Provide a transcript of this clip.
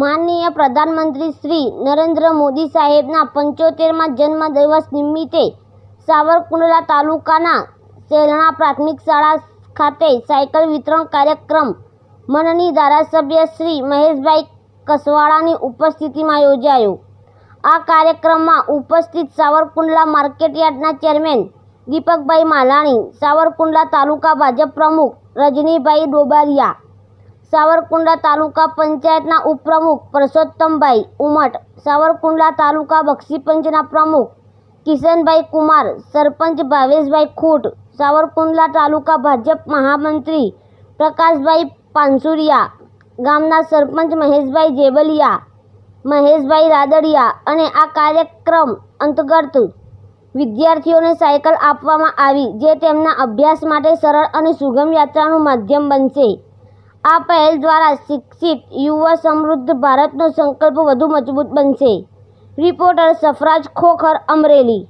માનનીય પ્રધાનમંત્રી શ્રી નરેન્દ્ર મોદી સાહેબના 75મા જન્મદિવસ નિમિત્તે સાવરકુંડલા તાલુકાના સેલણા પ્રાથમિક શાળા ખાતે સાયકલ વિતરણ કાર્યક્રમ માનનીય ધારાસભ્ય શ્રી મહેશભાઈ કસવાળાની ઉપસ્થિતિમાં યોજાયો। આ કાર્યક્રમમાં ઉપસ્થિત સાવરકુંડલા માર્કેટયાર્ડના ચેરમેન દીપકભાઈ માલાણી, સાવરકુંડલા તાલુકા ભાજપ પ્રમુખ રજનીભાઈ ડોબારિયા, સાવરકુંડલા તાલુકા પંચાયતના ઉપપ્રમુખ પરસોત્તમભાઈ ઉમટ, સાવરકુંડલા તાલુકા બક્ષીપંચના પ્રમુખ કિશનભાઈ કુમાર, સરપંચ ભાવેશભાઈ ખૂટ, સાવરકુંડલા તાલુકા ભાજપ મહામંત્રી પ્રકાશભાઈ પાનસુરિયા, ગામના સરપંચ મહેશભાઈ જેબલિયા, મહેશભાઈ રાદડિયા અને આ કાર્યક્રમ અંતર્ગત વિદ્યાર્થીઓને સાયકલ આપવામાં આવી, જે તેમના અભ્યાસ માટે સરળ અને સુગમ યાત્રાનું માધ્યમ બનશે। આ પહેલ દ્વારા શિક્ષિત યુવા સમૃદ્ધ ભારતનો સંકલ્પ વધુ મજબૂત બનશે। રિપોર્ટર સફરાજ ખોખર, અમરેલી।